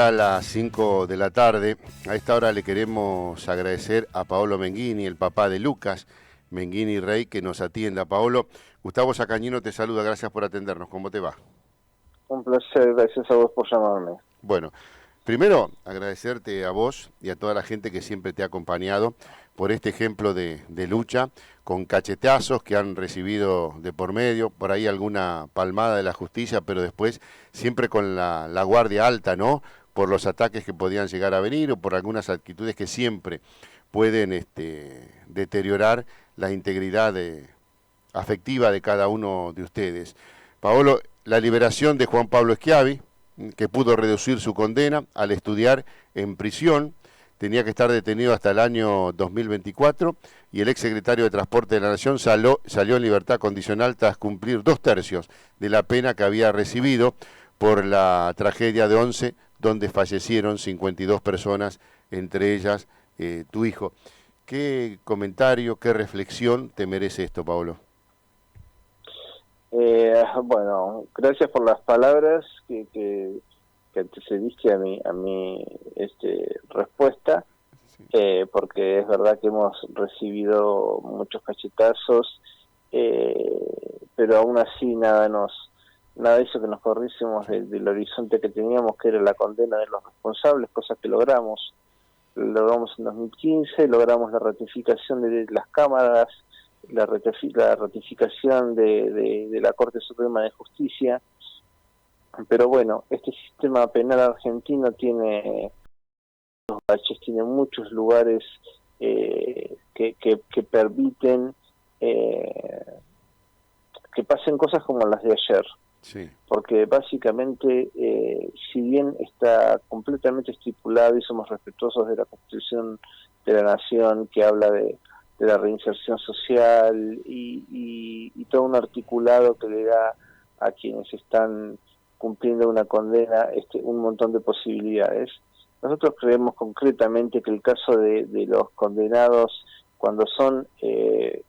A las 5 de la tarde, a esta hora le queremos agradecer a Paolo Menghini, el papá de Lucas Menghini Rey, que nos atienda. Paolo, Gustavo Sacañino te saluda, gracias por atendernos. ¿Cómo te va? Un placer, gracias a vos por llamarme. Bueno, primero agradecerte a vos y a toda la gente que siempre te ha acompañado por este ejemplo de lucha, con cachetazos que han recibido de por medio, por ahí alguna palmada de la justicia, pero después siempre con la guardia alta, ¿no? Por los ataques que podían llegar a venir o por algunas actitudes que siempre pueden deteriorar la integridad afectiva de cada uno de ustedes. Paolo, la liberación de Juan Pablo Schiavi, que pudo reducir su condena al estudiar en prisión, tenía que estar detenido hasta el año 2024 y el exsecretario de Transporte de la Nación salió en libertad condicional tras cumplir 2/3 de la pena que había recibido por la tragedia de Once, donde fallecieron 52 personas, entre ellas tu hijo. ¿Qué comentario, qué reflexión te merece esto, Paolo? Bueno, gracias por las palabras que antecediste a mi respuesta, porque es verdad que hemos recibido muchos cachetazos, pero aún así nada hizo que nos corriésemos del horizonte que teníamos, que era la condena de los responsables, cosa que logramos en 2015, logramos la ratificación de las cámaras, la ratificación de la Corte Suprema de Justicia. Pero bueno, este sistema penal argentino tiene muchos lugares que permiten que pasen cosas como las de ayer. Sí. Porque básicamente, si bien está completamente estipulado y somos respetuosos de la Constitución de la Nación, que habla de la reinserción social y todo un articulado que le da a quienes están cumpliendo una condena un montón de posibilidades. Nosotros creemos concretamente que el caso de los condenados, cuando son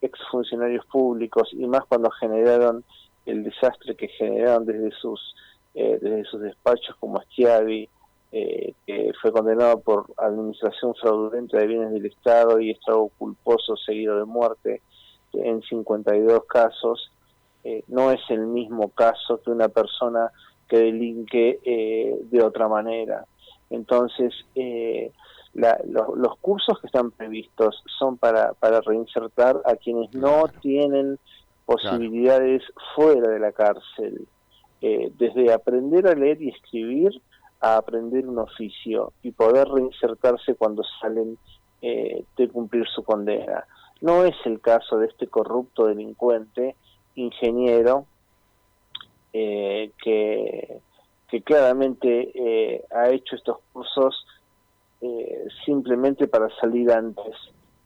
exfuncionarios públicos y más cuando generaron el desastre que generaron desde sus despachos, como Schiavi, que fue condenado por administración fraudulenta de bienes del Estado y estrago culposo seguido de muerte en 52 casos, no es el mismo caso que una persona que delinque de otra manera. Entonces, los cursos que están previstos son para reinsertar a quienes no tienen posibilidades fuera de la cárcel, desde aprender a leer y escribir a aprender un oficio y poder reinsertarse cuando salen de cumplir su condena. No es el caso de este corrupto delincuente, ingeniero, que claramente ha hecho estos cursos simplemente para salir antes,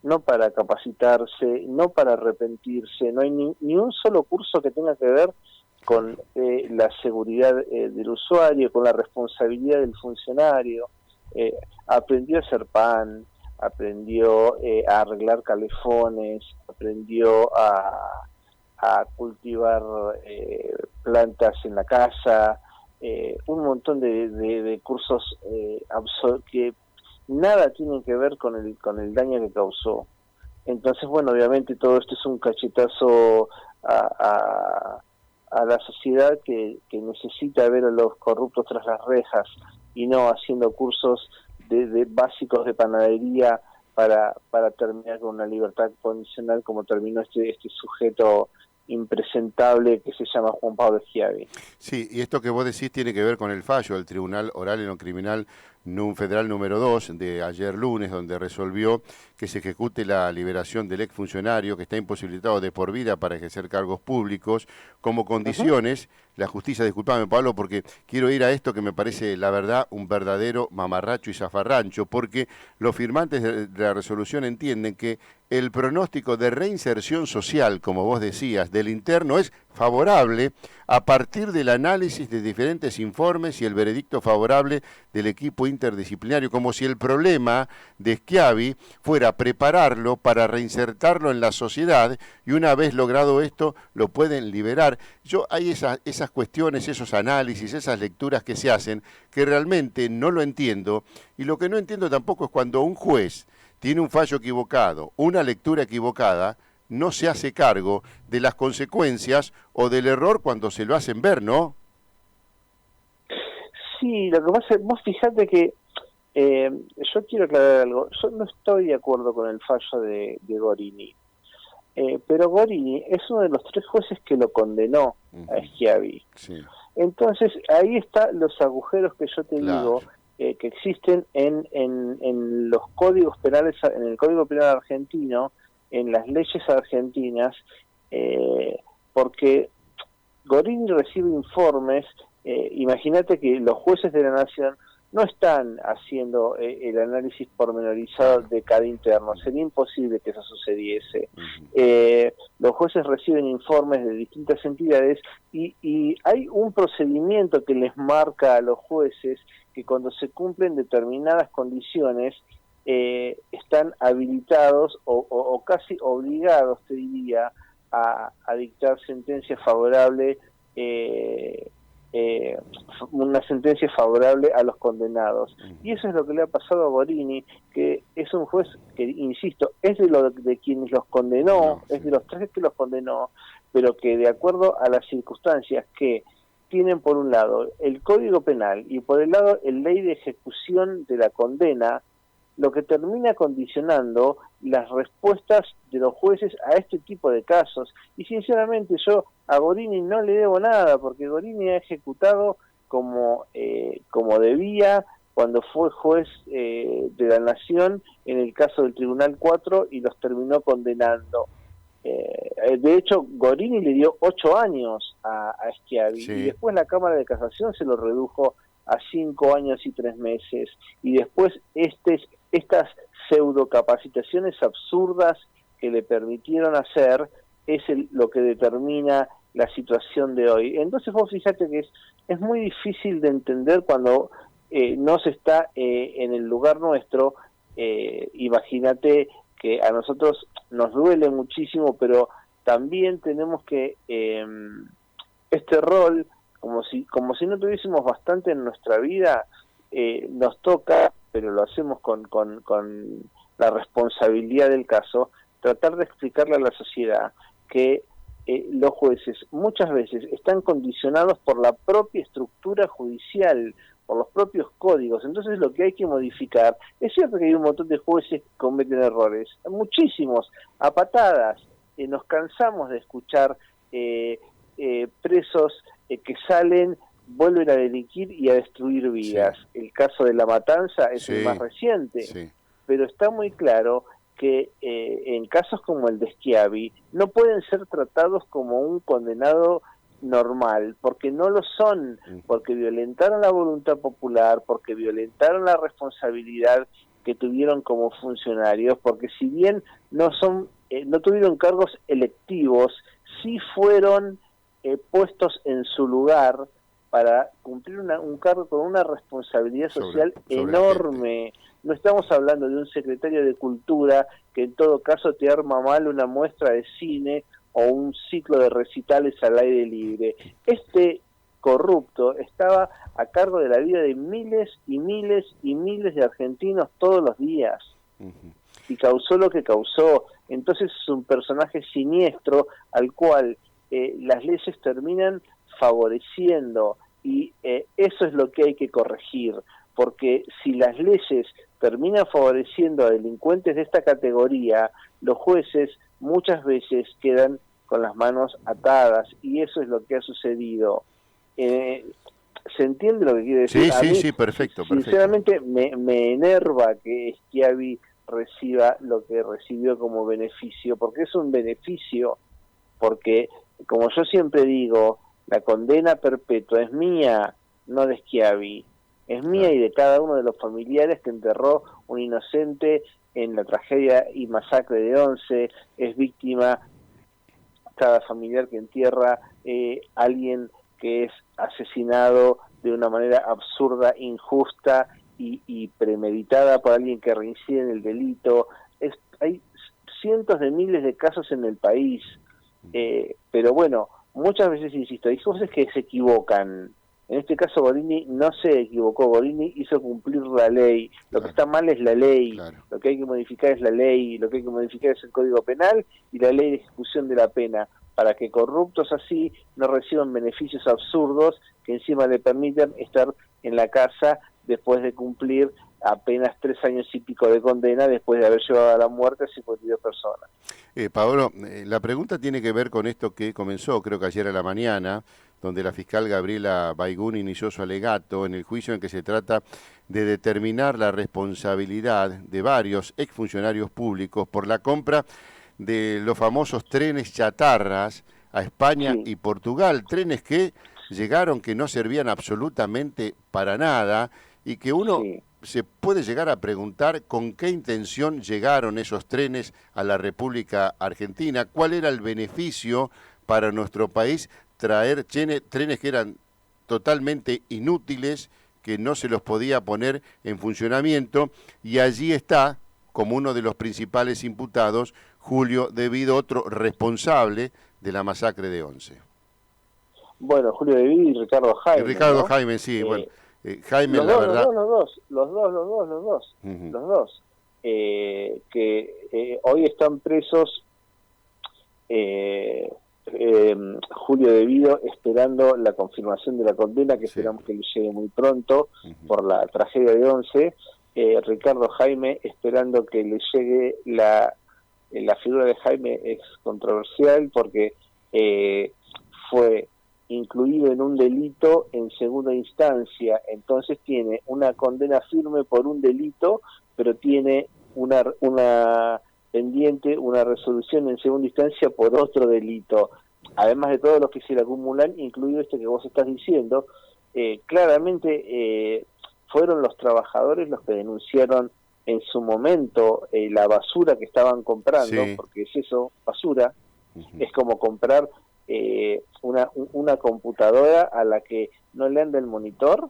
no para capacitarse, no para arrepentirse. No hay ni un solo curso que tenga que ver con la seguridad del usuario, con la responsabilidad del funcionario. Aprendió a hacer pan, aprendió a arreglar calefones, aprendió a cultivar plantas en la casa, un montón de cursos que nada tienen que ver con el daño que causó. Entonces, bueno, obviamente todo esto es un cachetazo a la sociedad que necesita ver a los corruptos tras las rejas y no haciendo cursos de básicos de panadería para terminar con una libertad condicional como terminó este sujeto impresentable que se llama Juan Pablo Schiavi. Sí, y esto que vos decís tiene que ver con el fallo del Tribunal Oral en lo Criminal Federal número 2 de ayer lunes, donde resolvió que se ejecute la liberación del exfuncionario que está imposibilitado de por vida para ejercer cargos públicos como condiciones. La justicia, disculpame Pablo, porque quiero ir a esto que me parece, la verdad, un verdadero mamarracho y zafarrancho, porque los firmantes de la resolución entienden que el pronóstico de reinserción social, como vos decías, del interno es favorable a partir del análisis de diferentes informes y el veredicto favorable del equipo interdisciplinario, como si el problema de Schiavi fuera prepararlo para reinsertarlo en la sociedad y una vez logrado esto lo pueden liberar. Hay esas cuestiones, esos análisis, esas lecturas que se hacen que realmente no lo entiendo, y lo que no entiendo tampoco es cuando un juez tiene un fallo equivocado, una lectura equivocada, no se hace cargo de las consecuencias o del error cuando se lo hacen ver, ¿no? Sí, lo que pasa es, vos fijate que yo quiero aclarar algo. Yo no estoy de acuerdo con el fallo de Gorini, pero Gorini es uno de los 3 jueces que lo condenó a Schiavi. Sí. Entonces, ahí están los agujeros que yo te Claro. digo, que existen en los códigos penales, en el Código Penal argentino, en las leyes argentinas, porque Gorini recibe informes. Imagínate que los jueces de la Nación no están haciendo el análisis pormenorizado de cada interno, sería imposible que eso sucediese. Los jueces reciben informes de distintas entidades y hay un procedimiento que les marca a los jueces que cuando se cumplen determinadas condiciones están habilitados o casi obligados, te diría, a dictar sentencia favorable, una sentencia favorable a los condenados. Y eso es lo que le ha pasado a Gorini, que es un juez que, insisto, es de quienes los condenó, es de los 3 que los condenó, pero que de acuerdo a las circunstancias que tienen por un lado el Código Penal y por el lado el ley de ejecución de la condena, lo que termina condicionando las respuestas de los jueces a este tipo de casos. Y sinceramente yo a Gorini no le debo nada, porque Gorini ha ejecutado como debía cuando fue juez de la Nación en el caso del Tribunal 4 y los terminó condenando. De hecho, Gorini le dio 8 años a Schiavi, sí, y después la Cámara de Casación se lo redujo a 5 años y 3 meses, y después estas pseudocapacitaciones absurdas que le permitieron hacer es lo que determina la situación de hoy. Entonces vos fíjate que es muy difícil de entender cuando no se está en el lugar nuestro. Imagínate que a nosotros nos duele muchísimo, pero también tenemos que este rol, como si no tuviésemos bastante en nuestra vida, nos toca, pero lo hacemos con la responsabilidad del caso, tratar de explicarle a la sociedad que los jueces muchas veces están condicionados por la propia estructura judicial, por los propios códigos. Entonces lo que hay que modificar, es cierto que hay un montón de jueces que cometen errores, muchísimos, a patadas. Nos cansamos de escuchar presos que salen, vuelven a delinquir y a destruir vidas. Sí. El caso de La Matanza es el más reciente, sí, pero está muy claro que en casos como el de Schiavi no pueden ser tratados como un condenado normal, porque no lo son, porque violentaron la voluntad popular, porque violentaron la responsabilidad que tuvieron como funcionarios, porque si bien no tuvieron cargos electivos, sí fueron puestos en su lugar para cumplir un cargo con una responsabilidad social enorme. No estamos hablando de un secretario de Cultura que en todo caso te arma mal una muestra de cine o un ciclo de recitales al aire libre. Este corrupto estaba a cargo de la vida de miles y miles y miles de argentinos todos los días. Y causó lo que causó. Entonces es un personaje siniestro al cual las leyes terminan favoreciendo, y eso es lo que hay que corregir, porque si las leyes terminan favoreciendo a delincuentes de esta categoría, los jueces muchas veces quedan con las manos atadas, y eso es lo que ha sucedido. ¿Se entiende lo que quiere decir? Sí, perfecto. Sinceramente me enerva que Schiavi reciba lo que recibió como beneficio, porque es un beneficio, porque como yo siempre digo, la condena perpetua es mía, no de Schiavi, es mía y de cada uno de los familiares que enterró un inocente en la tragedia y masacre de Once, es víctima cada familiar que entierra alguien que es asesinado de una manera absurda, injusta y premeditada por alguien que reincide en el delito. Hay cientos de miles de casos en el país, pero bueno, muchas veces, insisto, hay cosas que se equivocan. En este caso Gorini no se equivocó, Gorini hizo cumplir la ley. Lo que está mal es la ley, lo que hay que modificar es la ley, lo que hay que modificar es el Código Penal y la ley de ejecución de la pena, para que corruptos así no reciban beneficios absurdos que encima le permiten estar en la casa después de cumplir apenas 3 años y pico de condena, después de haber llevado a la muerte a 52 personas. Paolo, la pregunta tiene que ver con esto que comenzó, creo que ayer a la mañana, donde la fiscal Gabriela Baigún inició su alegato en el juicio en que se trata de determinar la responsabilidad de varios exfuncionarios públicos por la compra de los famosos trenes chatarras a España y Portugal, trenes que llegaron, que no servían absolutamente para nada y que uno se puede llegar a preguntar con qué intención llegaron esos trenes a la República Argentina, cuál era el beneficio para nuestro país traer trenes que eran totalmente inútiles, que no se los podía poner en funcionamiento, y allí está, como uno de los principales imputados, Julio De Vido, otro responsable de la masacre de Once. Bueno, Julio De Vido y Ricardo Jaime. Y Ricardo, ¿no? Jaime, sí, bueno. Jaime, la verdad... Los dos. Que hoy están presos Julio De Vido esperando la confirmación de la condena, que esperamos que le llegue muy pronto por la tragedia de Once. Ricardo Jaime esperando que le llegue la figura de Jaime es controversial porque fue incluido en un delito en segunda instancia, entonces tiene una condena firme por un delito, pero tiene una pendiente, una resolución en segunda instancia por otro delito, además de todos los que se le acumulan, incluido este que vos estás diciendo. Claramente fueron los trabajadores los que denunciaron en su momento la basura que estaban comprando, porque es eso, basura, es como comprar una computadora a la que no le anda el monitor,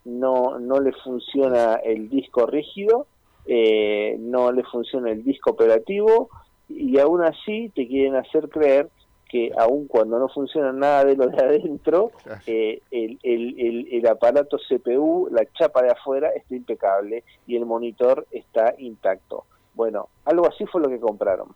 no le funciona el disco rígido, no le funciona el disco operativo, y aún así te quieren hacer creer que aun cuando no funciona nada de lo de adentro, el aparato CPU, la chapa de afuera está impecable y el monitor está intacto. Bueno, algo así fue lo que compraron.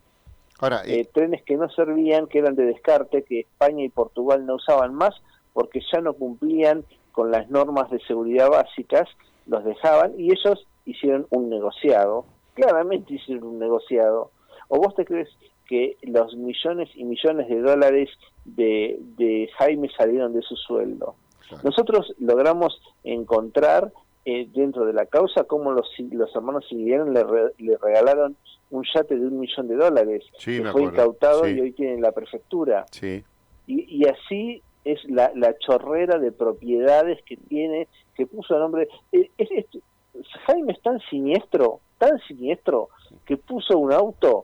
Ahora, trenes que no servían, que eran de descarte, que España y Portugal no usaban más porque ya no cumplían con las normas de seguridad básicas, los dejaban y ellos hicieron un negociado, claramente hicieron un negociado. ¿O vos te crees que los millones y millones de dólares de Jaime salieron de su sueldo? Claro. Nosotros logramos encontrar dentro de la causa cómo los hermanos Siliano le regalaron un yate de $1 millón, que fue incautado y hoy tiene la prefectura. Y así es la chorrera de propiedades que tiene, que puso a nombre... Jaime es tan siniestro, que puso un auto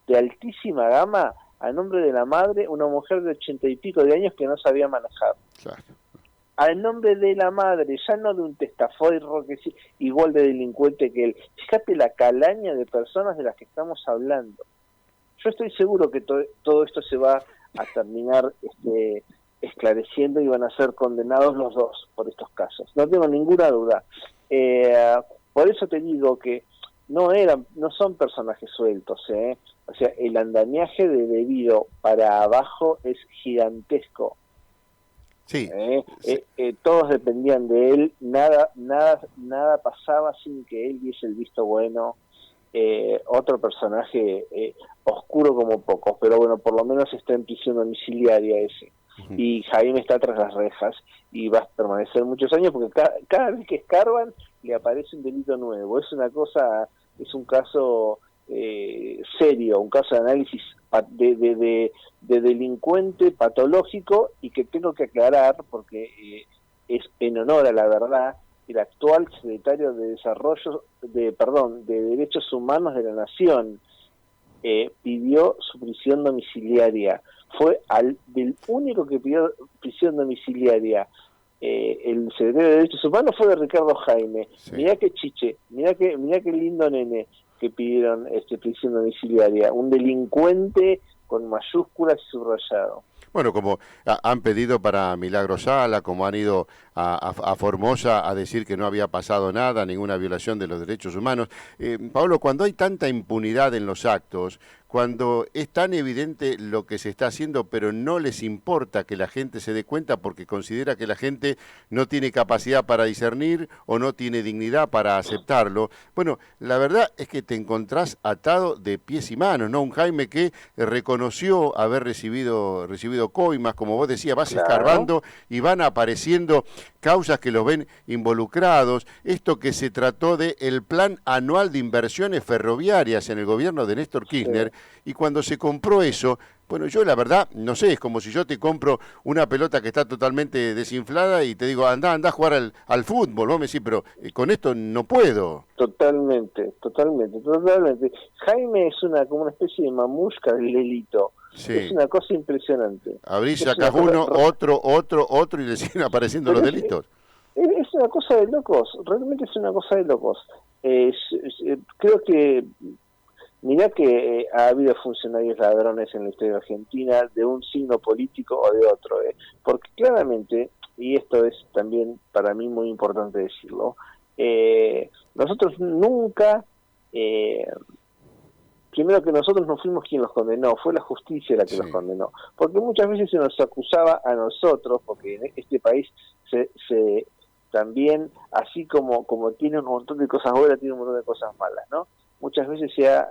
de altísima gama a nombre de la madre, una mujer de 80 y pico de años que no sabía manejar. Claro. Al nombre de la madre, ya no de un testaferro que es igual de delincuente que él. Fíjate la calaña de personas de las que estamos hablando. Yo estoy seguro que todo esto se va a terminar esclareciendo y van a ser condenados los dos por estos casos. No tengo ninguna duda. Por eso te digo que no son personajes sueltos, O sea, el andamiaje de Vido para abajo es gigantesco. Todos dependían de él, nada pasaba sin que él diese el visto bueno. Otro personaje oscuro como pocos, pero bueno, por lo menos está en prisión domiciliaria ese. Y Jaime está tras las rejas y va a permanecer muchos años porque cada vez que escarban le aparece un delito nuevo. Es un caso serio, un caso de análisis de delincuente patológico, y que tengo que aclarar porque es en honor a la verdad. El actual secretario de Derechos Humanos de la Nación pidió su prisión domiciliaria. Fue del único que pidió prisión domiciliaria el secretario de Derechos Humanos fue de Ricardo Jaime. Sí. Mirá qué chiche, mirá qué lindo nene que pidieron prisión domiciliaria. Un delincuente con mayúsculas y subrayado. Bueno, como han pedido para Milagro Sala, como han ido a Formosa a decir que no había pasado nada, ninguna violación de los derechos humanos. Pablo, cuando hay tanta impunidad en los actos, cuando es tan evidente lo que se está haciendo, pero no les importa que la gente se dé cuenta porque considera que la gente no tiene capacidad para discernir o no tiene dignidad para aceptarlo, bueno, la verdad es que te encontrás atado de pies y manos, ¿no? Un Jaime que reconoció haber recibido coimas, como vos decías, vas escarbando y van apareciendo causas que los ven involucrados. Esto que se trató de el plan anual de inversiones ferroviarias en el gobierno de Néstor Kirchner, y cuando se compró eso, bueno, yo la verdad, no sé, es como si yo te compro una pelota que está totalmente desinflada y te digo, anda a jugar al fútbol. Vos me decís, pero con esto no puedo. Totalmente. Jaime es como una especie de mamushka del delito. Sí. Es una cosa impresionante. Abrís, sacás uno, otro y le siguen apareciendo los delitos. Es una cosa de locos, realmente es una cosa de locos. Creo que, mirá que ha habido funcionarios ladrones en la historia argentina de un signo político o de otro, porque claramente, y esto es también para mí muy importante decirlo, nosotros nunca... primero que nosotros no fuimos quien los condenó, fue la justicia la que los condenó, porque muchas veces se nos acusaba a nosotros, porque en este país se también, así como tiene un montón de cosas buenas, tiene un montón de cosas malas, ¿no? Muchas veces se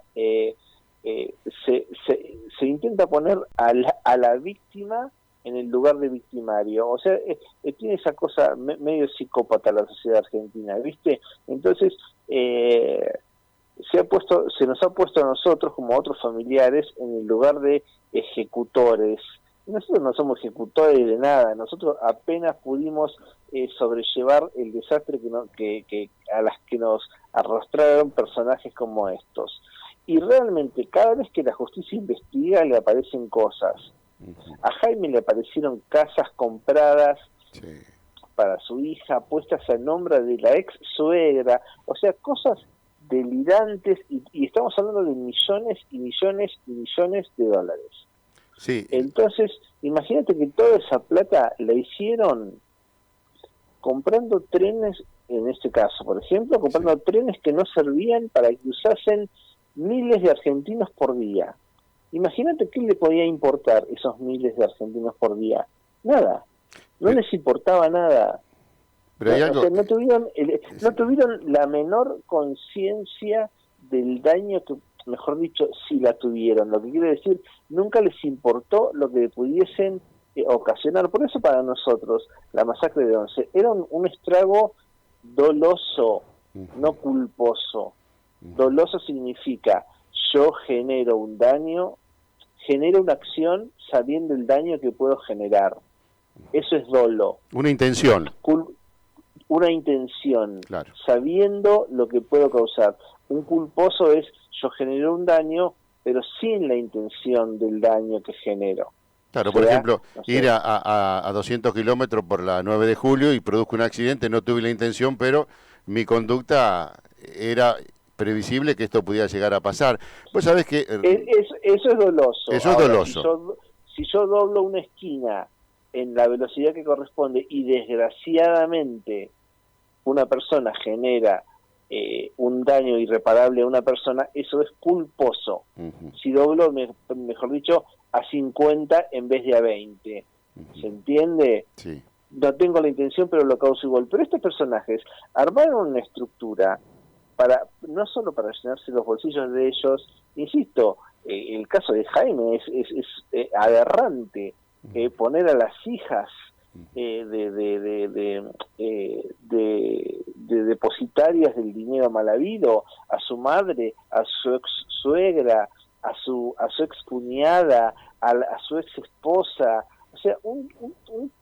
intenta poner a la víctima en el lugar de victimario, o sea, tiene esa cosa medio psicópata la sociedad argentina, ¿viste? Entonces, se nos ha puesto a nosotros como a otros familiares en el lugar de ejecutores. Nosotros no somos ejecutores de nada, nosotros apenas pudimos sobrellevar el desastre que a las que nos arrastraron personajes como estos. Y realmente cada vez que la justicia investiga le aparecen cosas. A Jaime le aparecieron casas compradas para su hija, puestas a nombre de la ex suegra, o sea, cosas delirantes, y estamos hablando de millones y millones y millones de dólares. Sí. Entonces, imagínate que toda esa plata la hicieron comprando trenes, en este caso, por ejemplo, comprando trenes que no servían para que usasen miles de argentinos por día. Imagínate qué le podía importar esos miles de argentinos por día. Nada. No les importaba nada. Pero hay algo... O sea, no tuvieron la menor conciencia del daño que, mejor dicho, sí la tuvieron. Lo que quiere decir, nunca les importó lo que pudiesen ocasionar. Por eso para nosotros la masacre de Once era un estrago doloso, no culposo. Doloso significa yo genero un daño, genero una acción sabiendo el daño que puedo generar. Eso es dolo. Una intención. Una intención, claro, sabiendo lo que puedo causar. Un culposo es yo genero un daño, pero sin la intención del daño que genero. Claro, por ejemplo, no sé, ir a 200 kilómetros por la 9 de julio y produzco un accidente, no tuve la intención, pero mi conducta era previsible que esto pudiera llegar a pasar. Pues sabés que... Eso es doloso. Eso es doloso. Si yo doblo una esquina en la velocidad que corresponde y desgraciadamente una persona genera un daño irreparable a una persona, eso es culposo. Si doblo, mejor dicho, a 50 en vez de a 20. ¿Se entiende? Sí. No tengo la intención, pero lo causo igual. Pero estos personajes armaron una estructura no solo para llenarse los bolsillos de ellos, insisto, el caso de Jaime es aberrante. Poner a las hijas de depositarias del dinero mal habido, a su madre, a su ex suegra, a su ex cuñada, a su ex esposa, o sea, un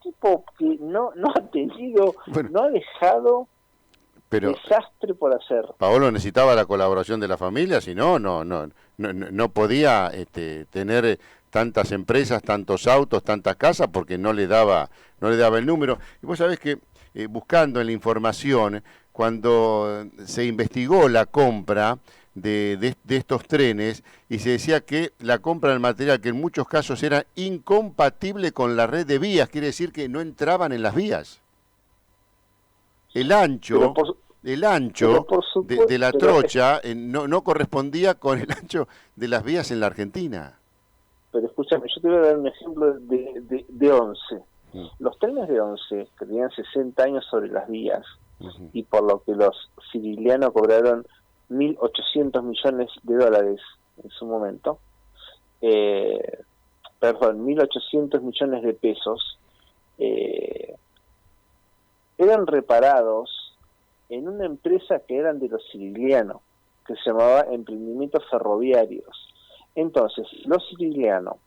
tipo que no ha tenido, no ha dejado Pero desastre por hacer. Paolo necesitaba la colaboración de la familia, si no, no podía tener tantas empresas, tantos autos, tantas casas, porque no le daba el número. Y vos sabés que buscando en la información, cuando se investigó la compra de estos trenes, y se decía que la compra del material, que en muchos casos era incompatible con la red de vías, quiere decir que no entraban en las vías. El ancho... El ancho de la trocha no correspondía con el ancho de las vías en la Argentina. Pero escúchame, yo te voy a dar un ejemplo de ONCE. Los trenes de ONCE, que tenían 60 años sobre las vías, y por lo que los sicilianos cobraron 1.800 millones de dólares en su momento, 1.800 millones de pesos, eran reparados en una empresa que eran de los sicilianos, que se llamaba Emprendimientos Ferroviarios. Entonces, los sicilianos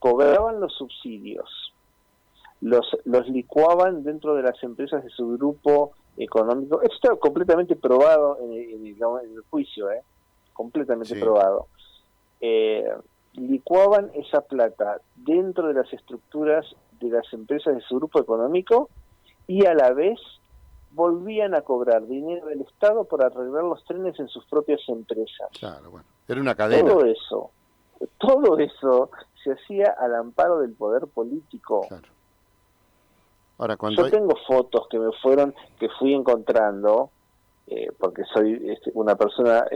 cobraban los subsidios, los licuaban dentro de las empresas de su grupo económico. Esto está completamente probado en el juicio, completamente probado. Licuaban esa plata dentro de las estructuras de las empresas de su grupo económico y a la vez volvían a cobrar dinero del Estado por arreglar los trenes en sus propias empresas. Claro, bueno, era una cadena. Todo eso se hacía al amparo del poder político. Claro. Ahora, yo tengo fotos que fui encontrando, porque soy una persona,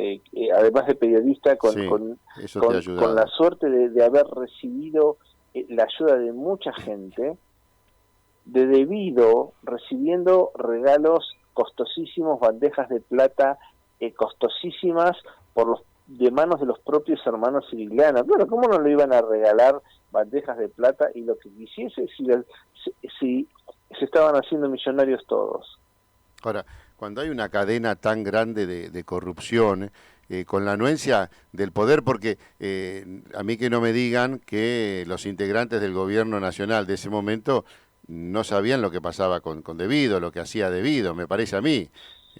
además de periodista, con la suerte de haber recibido la ayuda de mucha gente, recibiendo regalos costosísimos, bandejas de plata costosísimas de manos de los propios hermanos sicilianos. Bueno, ¿cómo no le iban a regalar bandejas de plata y lo que quisiese si se estaban haciendo millonarios todos? Ahora, cuando hay una cadena tan grande de corrupción, con la anuencia del poder, porque a mí que no me digan que los integrantes del gobierno nacional de ese momento no sabían lo que pasaba con Devido, lo que hacía Devido, me parece a mí,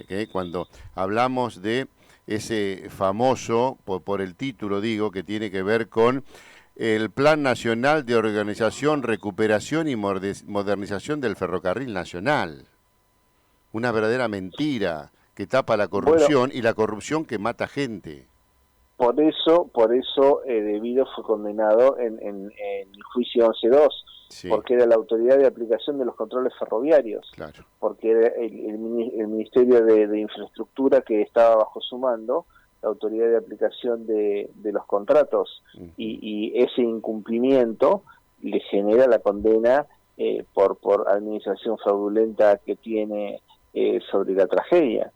que cuando hablamos de ese famoso, por el título digo, que tiene que ver con el Plan Nacional de Organización, Recuperación y Modernización del Ferrocarril Nacional. Una verdadera mentira que tapa la corrupción, y la corrupción que mata gente. Por eso Devido fue condenado en el juicio 11-2. Sí. Porque era la autoridad de aplicación de los controles ferroviarios, claro. Porque era el Ministerio de Infraestructura que estaba bajo su mando, la autoridad de aplicación de los contratos, y ese incumplimiento le genera la condena por administración fraudulenta que tiene sobre la tragedia.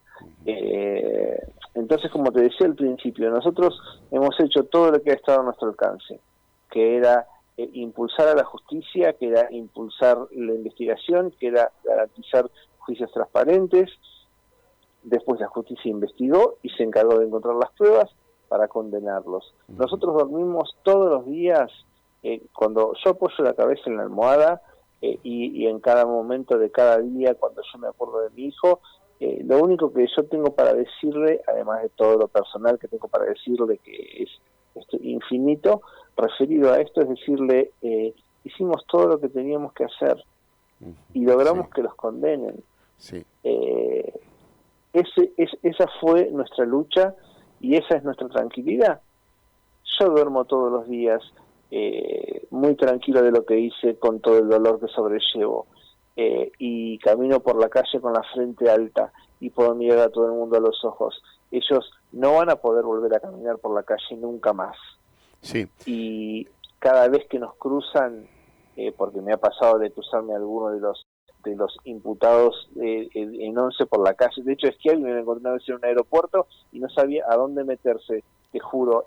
Entonces, como te decía al principio, nosotros hemos hecho todo lo que ha estado a nuestro alcance, que era impulsar a la justicia, que era impulsar la investigación, que era garantizar juicios transparentes. Después la justicia investigó y se encargó de encontrar las pruebas para condenarlos. Nosotros dormimos todos los días, cuando yo apoyo la cabeza en la almohada, y en cada momento de cada día, cuando yo me acuerdo de mi hijo, lo único que yo tengo para decirle, además de todo lo personal que tengo para decirle, que es infinito, referido a esto, es decirle, hicimos todo lo que teníamos que hacer y logramos que los condenen. Sí. Esa fue nuestra lucha y esa es nuestra tranquilidad. Yo duermo todos los días muy tranquilo de lo que hice, con todo el dolor que sobrellevo, y camino por la calle con la frente alta y puedo mirar a todo el mundo a los ojos. Ellos no van a poder volver a caminar por la calle nunca más. Sí. Y cada vez que nos cruzan, porque me ha pasado de cruzarme a alguno de los imputados en ONCE por la calle. De hecho, es que alguien me encontró una vez en un aeropuerto y no sabía a dónde meterse. Te juro,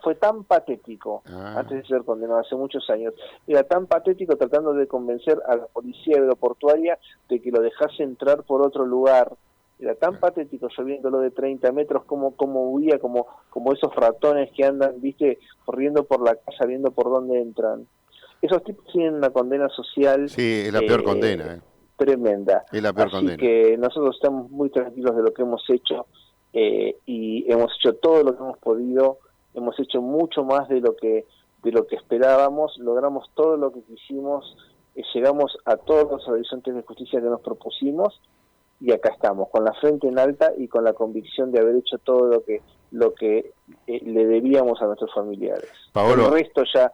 fue tan patético, antes de ser condenado hace muchos años, era tan patético tratando de convencer a la policía aeroportuaria de que lo dejase entrar por otro lugar. Era tan patético, yo viéndolo de 30 metros, como huía, como esos ratones que andan, viste, corriendo por la casa, viendo por dónde entran. Esos tipos tienen una condena social. Sí, es la peor condena. tremenda. Es la peor Así condena. que nosotros estamos muy tranquilos de lo que hemos hecho, y hemos hecho todo lo que hemos podido, hemos hecho mucho más de lo que esperábamos, logramos todo lo que quisimos, llegamos a todos los horizontes de justicia que nos propusimos, y acá estamos, con la frente en alta y con la convicción de haber hecho todo lo que le debíamos a nuestros familiares. Paolo, El resto ya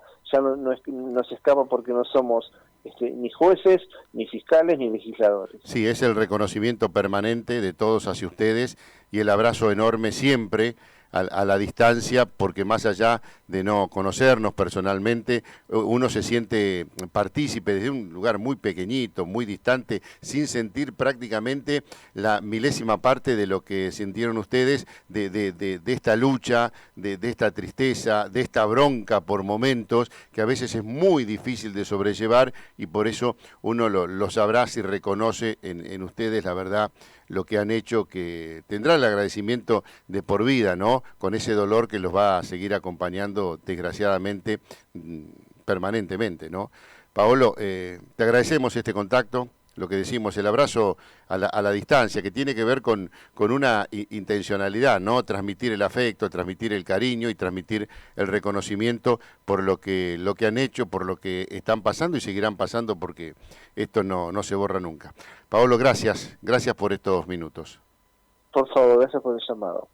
nos escapa, porque no somos ni jueces, ni fiscales, ni legisladores. sí, es el reconocimiento permanente de todos hacia ustedes y el abrazo enorme siempre a la distancia, porque más allá de no conocernos personalmente, uno se siente partícipe desde un lugar muy pequeñito, muy distante, sin sentir prácticamente la milésima parte de lo que sintieron ustedes, de esta lucha, de esta tristeza, de esta bronca por momentos, que a veces es muy difícil de sobrellevar, y por eso uno los abraza y reconoce en ustedes, la verdad, lo que han hecho, que tendrá el agradecimiento de por vida, ¿no? Con ese dolor que los va a seguir acompañando, desgraciadamente, permanentemente, ¿no? Paolo, te agradecemos este contacto, lo que decimos, el abrazo a la distancia, que tiene que ver con una intencionalidad, ¿no? Transmitir el afecto, transmitir el cariño y transmitir el reconocimiento por lo que han hecho, por lo que están pasando y seguirán pasando, porque esto no se borra nunca. Paolo, gracias por estos minutos. Por favor, gracias por el llamado.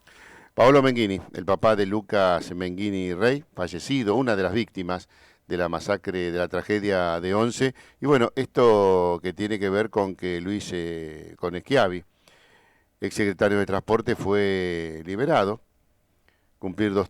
Paolo Menghini, el papá de Lucas Menghini Rey, fallecido, una de las víctimas de la masacre, de la tragedia de Once. Y bueno, esto que tiene que ver con que Luis con Schiavi, exsecretario de Transporte, fue liberado, cumplir 2